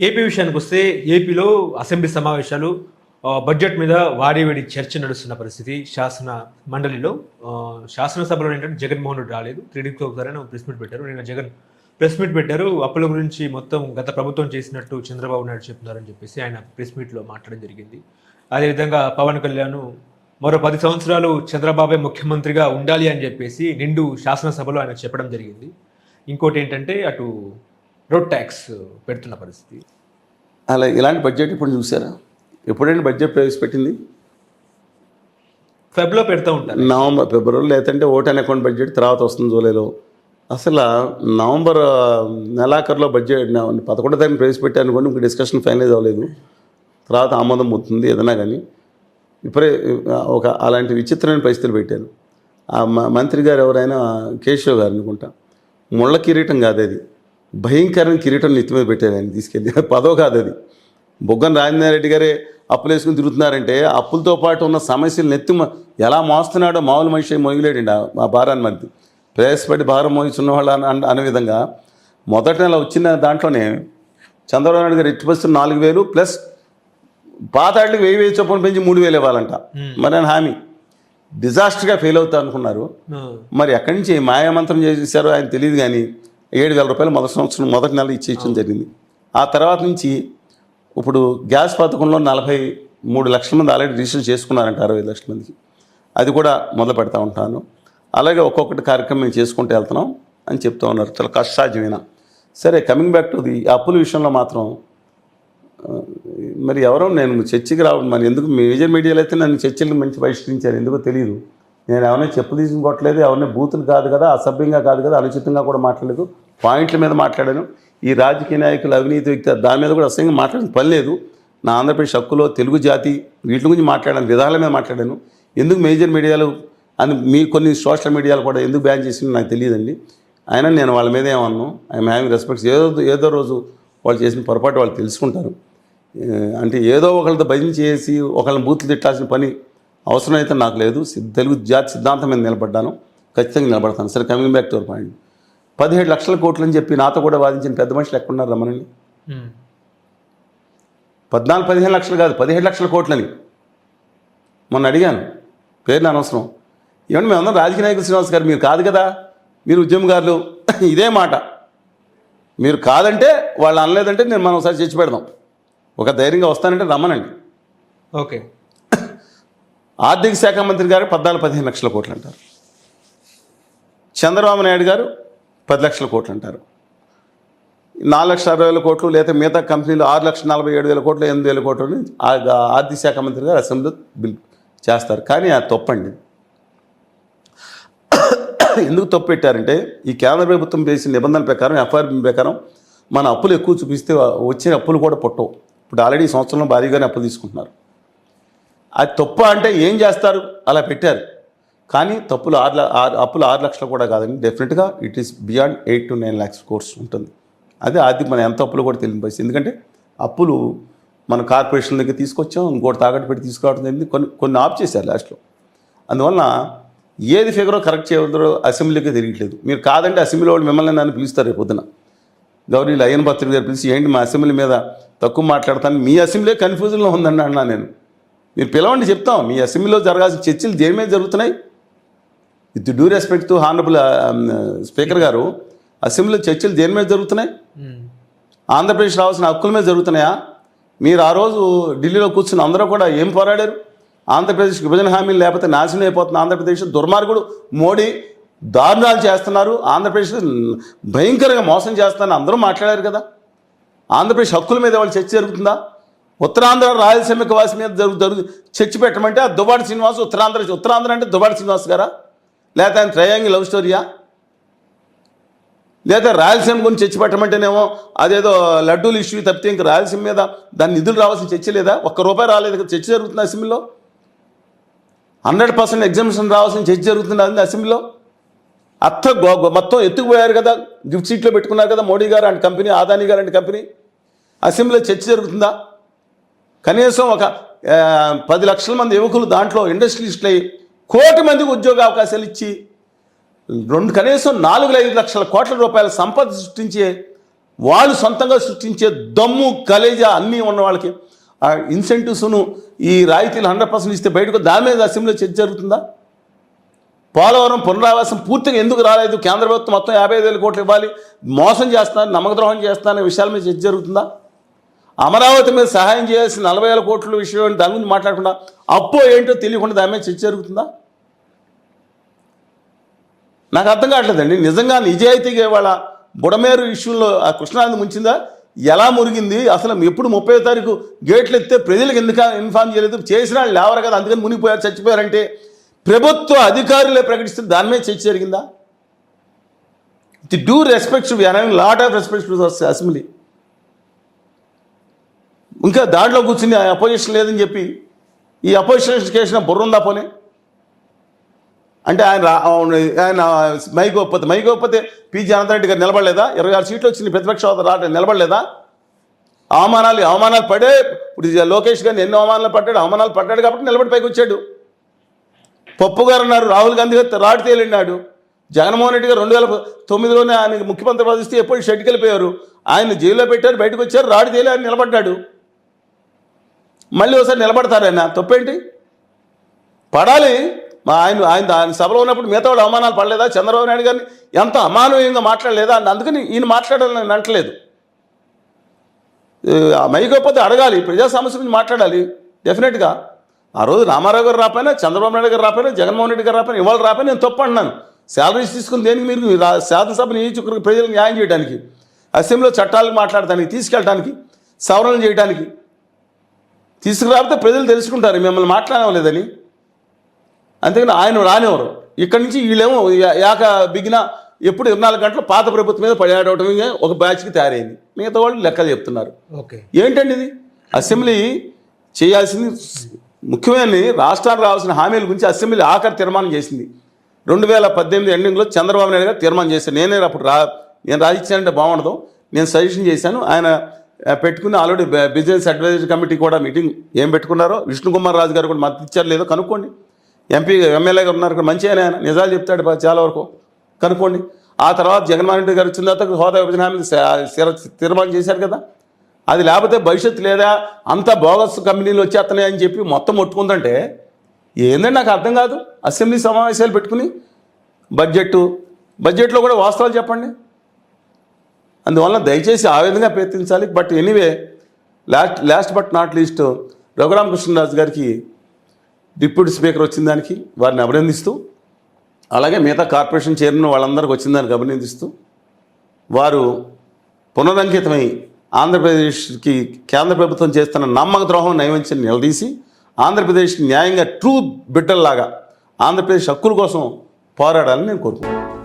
AP విషయానికి వస్తే ఏపీలో అసెంబ్లీ సమావేశాలు బడ్జెట్ మీద వాడివేడి చర్చ నడుస్తున్న పరిస్థితి. శాసన మండలిలో శాసనసభలో ఏంటంటే జగన్మోహన్ రెడ్డి రాలేదు. 3 డేస్కి ఒకసారి ప్రెస్ మీట్ పెట్టారు. నిన్న జగన్ ప్రెస్ మీట్ పెట్టారు. అప్పుల గురించి మొత్తం గత ప్రభుత్వం చేసినట్టు చంద్రబాబు నాయుడు చెప్తున్నారని చెప్పేసి ఆయన ప్రెస్ మీట్లో మాట్లాడడం జరిగింది. అదేవిధంగా పవన్ కళ్యాణ్ మరో 10 సంవత్సరాలు చంద్రబాబే ముఖ్యమంత్రిగా ఉండాలి అని చెప్పేసి నిండు శాసనసభలో ఆయన చెప్పడం జరిగింది. ఇంకోటి ఏంటంటే అటు రోడ్ ట్యాక్స్ పెడుతున్న పరిస్థితి. అలా ఇలాంటి బడ్జెట్ ఇప్పుడు చూసారా? ఎప్పుడైనా బడ్జెట్ ప్రవేశపెట్టింది ఫెబ్లో పెడతా ఉంటారు. నవంబర్ ఫిబ్రవరి, లేదంటే ఓటాన్ అకౌంట్ బడ్జెట్ తర్వాత వస్తుంది జూలైలో. అసలు నవంబర్ నెలాఖరులో బడ్జెట్ 11వ తారీఖు ప్రవేశపెట్టారు అనుకోండి, ఇంక డిస్కషన్ ఫైనలైజ్ అవ్వలేదు, తర్వాత ఆమోదం అవుతుంది ఏదైనా కానీ. ఇప్పుడే అలాంటి విచిత్రమైన పరిస్థితులు పెట్టారు. ఆ మంత్రి గారు ఎవరైనా కేశవ్ గారు అనుకుంటా, ముళ్ళ కిరీటం కాదు అది, భయంకరమైన కిరీటం నెత్తి మీద పెట్టారు ఆయన తీసుకెళ్ళి. పదవి కాదు అది. బుగ్గన రాజేంద్రారెడ్డి గారే అప్పులు వేసుకుని తిరుగుతున్నారంటే అప్పులతో పాటు ఉన్న సమస్యలు ఎలా మోస్తున్నాడో మామూలు మనిషి మోయలేడండి ఆ భారాన్ని. మంది ప్రయాసపడి భారం మోయిస్తున్న వాళ్ళు అనే విధంగా మొదట నెల వచ్చిన దాంట్లోనే చంద్రబాబు నాయుడు గారు ఎట్టి పరిస్థితులు 4,000 ప్లస్ పాతాళ్ళకి 1,000 చొప్పున పెంచి 3,000 ఇవ్వాలంట. మరి ఆయన హామీ డిజాస్టర్గా ఫెయిల్ అవుతా అనుకున్నారు. మరి ఎక్కడి నుంచి మాయామంత్రం చేశారో ఆయన తెలియదు, కానీ 7,000 రూపాయలు మొదటి సంవత్సరం మొదటి నెల ఇచ్చేయడం జరిగింది. ఆ తర్వాత నుంచి ఇప్పుడు గ్యాస్ పథకంలో 43 లక్షల మంది ఆల్రెడీ రిజిస్టర్ చేసుకున్నారంట, 65 లక్షల మందికి. అది కూడా మొదలు పెడతా ఉంటాను. అలాగే ఒక్కొక్కటి కార్యక్రమం మేము చేసుకుంటూ వెళ్తున్నాం అని చెప్తూ ఉన్నారు. చాలా కష్టసాధ్యమైన. సరే, కమింగ్ బ్యాక్ టు ది అప్పుల విషయంలో మాత్రం మరి ఎవరో నేను చర్చకి రావడం, మరి ఎందుకు మేజర్ మీడియాలో అయితే నన్ను చర్చలకు మంచి బహిష్కరించారు, ఎందుకో తెలియదు. నేను ఎవరైనా చెప్పు తీసుకోవట్లేదు, ఎవరైనా బూతులు కాదు కదా, అసభ్యంగా కాదు కదా, అనుచితంగా కూడా మాట్లాడలేదు, పాయింట్ల మీద మాట్లాడాను. ఈ రాజకీయ నాయకులు, అవినీతి వ్యక్తి దాని మీద కూడా అసహ్యంగా మాట్లాడిన పని లేదు. నా ఆంధ్రప్రదేశ్ హక్కులో తెలుగు జాతి వీటి గురించి మాట్లాడాను, విధాల మీద మాట్లాడాను. ఎందుకు మేజర్ మీడియాలు అని మీ కొన్ని సోషల్ మీడియాలు కూడా ఎందుకు బ్యాన్ చేసిందో నాకు తెలియదండి. అయినా నేను వాళ్ళ మీద ఏమన్నాను, ఐఎమ్ హ్యావింగ్ రెస్పెక్ట్స్. ఏదో రోజు వాళ్ళు చేసిన పొరపాటు వాళ్ళు తెలుసుకుంటారు. అంటే ఏదో ఒకళ్ళతో భజన చేసి ఒకళ్ళని బూతులు తిట్టాల్సిన పని అవసరం అయితే నాకు లేదు. తెలుగు జాతి సిద్ధాంతం మీద నిలబడ్డాను, ఖచ్చితంగా నిలబడతాను. సరే, coming back to our point. 17 లక్షల కోట్లు అని చెప్పి నాతో కూడా వాదించిన పెద్ద మనుషులు ఎక్కడున్నారు రమ్మనండి. 14-15 లక్షలు కాదు, 17 లక్షల కోట్లని మొన్న అడిగాను, పేరు అనవసరం. ఏమంటే మేమందరం రాజకీయ నాయకులు, శ్రీనివాస్ గారు మీరు కాదు కదా, మీరు ఉద్యమకారులు, ఇదే మాట. మీరు కాదంటే వాళ్ళు అనలేదంటే మనం ఒకసారి చర్చ పెడదాం. ఒక ధైర్యంగా వస్తానంటే రమ్మనండి. ఓకే. ఆర్థిక శాఖ మంత్రి గారు 14-15 లక్షల కోట్లు అంటారు. చంద్రబాబు నాయుడు గారు 10 లక్షల కోట్లు అంటారు. 4,60,000 కోట్లు, లేదా మిగతా కంపెనీలు 6,47,000 కోట్లు, 8,000 కోట్లు ఆర్థిక శాఖ మంత్రి గారు అసెంబ్లీలో బిల్ చేస్తారు. కానీ అది తప్పండి. ఎందుకు తప్పు పెట్టారంటే, ఈ కేంద్ర ప్రభుత్వం వేసిన నిబంధనల ప్రకారం, ఎఫ్ఆర్బి ప్రకారం మన అప్పులు ఎక్కువ చూపిస్తే వచ్చే అప్పులు కూడా పుట్టవు. ఇప్పుడు ఆల్రెడీ ఈ సంవత్సరంలో భారీగానే అప్పులు తీసుకుంటున్నారు. అది తప్పు అంటే ఏం చేస్తారు, అలా పెట్టారు. కానీ అప్పులు 6 లక్షలు కూడా కాదండి. డెఫినెట్గా it is beyond 8 to 9 lakhs course ఉంటుంది. అదే ఆర్థిక మన ఎంత అప్పులు కూడా తెలియని పరిస్థితి. ఎందుకంటే అప్పులు మన కార్పొరేషన్ దగ్గర తీసుకొచ్చాం, ఇంకోటి తాకట్టు పెట్టి తీసుకురావడం జరిగింది, కొన్ని ఆఫ్ చేశారు లాస్ట్లో. అందువలన ఏది ఫిగరో కరెక్ట్ చేయవద్దో అసెంబ్లీకి తెలియట్లేదు. మీరు కాదంటే అసెంబ్లీ వాళ్ళు మిమ్మల్ని నన్ను పిలుస్తారు రేపు పొద్దున. గౌరీలు అయ్యన భద్రుడు గారు పిలిచి, ఏంటి మా అసెంబ్లీ మీద తక్కువ మాట్లాడతాను, మీ అసెంబ్లీ కన్ఫ్యూజన్లో ఉందండి అన్నా నేను. మీరు పిలవండి, చెప్తాం. మీ అసెంబ్లీలో జరగాల్సిన చర్చలు దేని మీద జరుగుతున్నాయి? With due respect to honourable speaker గారు, అసెంబ్లీలో చర్చలు దేని మీద జరుగుతున్నాయి? ఆంధ్రప్రదేశ్ రావాల్సిన హక్కుల మీద జరుగుతున్నాయా? మీరు ఆ రోజు ఢిల్లీలో కూర్చుని అందరూ కూడా ఏం పోరాడారు? ఆంధ్రప్రదేశ్ విభజన హామీలు లేకపోతే నాశనం అయిపోతుంది ఆంధ్రప్రదేశ్, దుర్మార్గుడు మోడీ దారుణాలు చేస్తున్నారు, ఆంధ్రప్రదేశ్ భయంకరంగా మోసం చేస్తున్నారని అందరూ మాట్లాడారు కదా. ఆంధ్రప్రదేశ్ హక్కుల మీద వాళ్ళు చర్చ జరుగుతుందా? ఉత్తరాంధ్ర రాయలసీమకి వాసి మీద చర్చ పెట్టమంటే ఆ దుబాటి శ్రీనివాస్ ఉత్తరాంధ్ర అంటే దుబాటి శ్రీనివాస్ గారా? లేదా ఆయన ట్రయాంగిల్ లవ్ స్టోరీయా? లేదా రాయలసీమ గురించి చర్చ పెట్టమంటేనేమో అదేదో లడ్డూలు ఇష్యూ తప్పితే ఇంక రాయలసీమ మీద దాని నిధులు రావాల్సిన చర్చ లేదా? ₹1 రాలేదు, చర్చ జరుగుతుంది అసెంబ్లీలో. 100% ఎగ్జామినేషన్ రావాల్సిన చర్చ జరుగుతుంది అసెంబ్లీలో. మొత్తం ఎత్తుకుపోయారు కదా, గిఫ్ట్ సీట్లో పెట్టుకున్నారు కదా మోడీ గారు అండ్ కంపెనీ, అదానీ గారు అండ్ కంపెనీ. అసెంబ్లీలో చర్చ జరుగుతుందా? కనీసం ఒక 10 లక్షల మంది యువకులు దాంట్లో ఇండస్ట్రియలిస్టులు అయ్యి 1 కోటి మందికి ఉద్యోగ అవకాశాలు ఇచ్చి కనీసం 4-5 లక్షల కోట్ల రూపాయల సంపద సృష్టించే వాళ్ళు సొంతంగా సృష్టించే దమ్ము కలేజా అన్నీ ఉన్న వాళ్ళకి ఆ ఇన్సెంటివ్స్ను ఈ రాయితీలు 100% ఇస్తే బయటకు దాని మీద అసెంబ్లీలో చర్చ జరుగుతుందా? పోలవరం పునరావాసం పూర్తిగా ఎందుకు రాలేదు, కేంద్ర ప్రభుత్వం మొత్తం 55,000 కోట్లు ఇవ్వాలి, మోసం చేస్తున్నారు, నమ్మకద్రోహం చేస్తున్నారు విషయాల మీద చర్చ జరుగుతుందా? అమరావతి మీద సహాయం చేయాల్సిన 40,000 కోట్ల విషయం దాని గురించి మాట్లాడకుండా అప్పో ఏంటో తెలియకుండా దాని మీద చర్చ జరుగుతుందా? నాకు అర్థం కావట్లేదండి. నిజంగా నిజాయితీగా ఇవాళ బుడమేరు ఇష్యూలో ఆ కృష్ణానది ముంచిందా, ఎలా మురిగింది, అసలు ఎప్పుడు 30వ తారీఖు గేట్లు ఎత్తే ప్రజలకు ఎందుకు ఇన్ఫార్మ్ చేయలేదు, చేసిన వాళ్ళు లేవరు కదా అందుకని మునిగిపోయారు చచ్చిపోయారంటే ప్రభుత్వ అధికారులే ప్రకటిస్తుంది, దాని మీద చర్చ జరిగిందా? The due respect we are having lot of respect to assembly. ఇంకా దాంట్లో కూర్చుని అపోజిషన్ లేదని చెప్పి ఈ అపోజిషన్ చేసిన బుర్ర ఉందా పోనీ? అంటే ఆయన మైక్ ఒప్పతే పి జనార్దన్ రెడ్డి గారు నిలబడలేదా? 26 సీట్లు వచ్చింది, ప్రతిపక్ష హోదా నిలబడలేదా? అవమానాలు పడే ఇప్పుడు లోకేష్ గారిని ఎన్నో అవమానాలు పడ్డాడు కాబట్టి నిలబడి పైకి వచ్చాడు. పప్పు గారు అన్నారు, రాహుల్ గాంధీ గారు రాడు తేలినాడు. జగన్మోహన్ రెడ్డి గారు 2009లోనే ఆయన ముఖ్యమంత్రి పదవి ఇస్తే ఎప్పుడు షెడ్కి వెళ్ళిపోయారు, ఆయన జైల్లో పెట్టారు, బయటకు వచ్చారు, రాడు తేలి ఆయన నిలబడ్డాడు. మళ్ళీ ఒకసారి నిలబడతారు, ఆయన తప్పేంటి? పడాలి. ఆయన సభలో ఉన్నప్పుడు మిగతా వాళ్ళు అవమానాలు పడలేదా? చంద్రబాబు నాయుడు గారిని ఎంత అమానవీయంగా మాట్లాడలేదా? అందుకని ఈయన మాట్లాడాలని అంటలేదు. మైకపోతే అడగాలి, ప్రజా సమస్య గురించి మాట్లాడాలి డెఫినెట్గా. ఆ రోజు రామారావు గారు రాపోయినా, చంద్రబాబు నాయుడు గారు రాపోయినా, జగన్మోహన్ రెడ్డి గారు రాపోయినా, ఇవాళ రాపోయినా నేను తప్పు అంటున్నాను. శాలరీస్ తీసుకుని దేనికి మీరు శాసనసభ నియోజకవర్గ ప్రజలకు న్యాయం చేయడానికి, అసెంబ్లీలో చట్టాలకు మాట్లాడటానికి, తీసుకెళ్ళడానికి, సవరణలు చేయడానికి తీసుకురాకపోతే ప్రజలు తెలుసుకుంటారు మిమ్మల్ని మాట్లాడలేదని. అంతేగాని ఆయన రానివ్వరు. ఇక్కడి నుంచి వీళ్ళేమో బిగిన ఎప్పుడు 24 గంటలు పాత ప్రభుత్వం మీద పడేయడమే ఒక బ్యాచ్కి తయారైంది. మిగతా వాళ్ళు లెక్కలు చెప్తున్నారు. ఓకే, ఏంటండి ఇది? అసెంబ్లీ చేయాల్సింది ముఖ్యమైన రాష్ట్రానికి రావాల్సిన హామీల గురించి అసెంబ్లీ ఆఖరి తీర్మానం చేసింది. 2018 ఎండింగ్లో చంద్రబాబు నాయుడు గారు తీర్మానం చేశాను. నేను రాజిచ్చానంటే బాగుండదు, నేను సజెషన్ చేశాను. ఆయన పెట్టుకుని ఆల్రెడీ బిజినెస్ అడ్వైజరీ కమిటీ కూడా మీటింగ్ ఏం పెట్టుకున్నారో, విష్ణుకుమార్ రాజు గారు కూడా మద్దతు ఇచ్చారు లేదో కనుక్కోండి. ఎమ్మెల్యే గారు ఉన్నారు ఇక్కడ, మంచి ఆయన నిజాలు చెప్తాడు చాలా వరకు, కనుక్కోండి. ఆ తర్వాత జగన్మోహన్ రెడ్డి గారు వచ్చిన తర్వాత హోదా విభజన హామీ తీర్మానం చేశారు కదా, అది లేకపోతే భవిష్యత్తు లేదా, అంత బోగస్ కంపెనీలు వచ్చేస్తున్నాయి అని చెప్పి మొత్తం ముట్టుకుందంటే ఏంటంటే నాకు అర్థం కాదు. అసెంబ్లీ సమావేశాలు పెట్టుకుని బడ్జెట్లో కూడా వాస్తవాలు చెప్పండి. అందువల్ల దయచేసి ఆ విధంగా ప్రయత్నించాలి. But anyway, last but not least Raghuramakrishnaraju గారికి డిప్యూటీ స్పీకర్ వచ్చిన దానికి వారిని అభినందిస్తూ, అలాగే మిగతా కార్పొరేషన్ చైర్మన్ వాళ్ళందరికీ వచ్చిన దానికి అభినందిస్తూ, వారు పునరంకితమై ఆంధ్రప్రదేశ్కి కేంద్ర ప్రభుత్వం చేస్తున్న నమ్మక ద్రోహం నైవంచాన్ని నిలదీసి ఆంధ్రప్రదేశ్ న్యాయంగా ట్రూ బిడ్డల్లాగా ఆంధ్రప్రదేశ్ హక్కుల కోసం పోరాడాలని నేను కోరుకుంటున్నాను.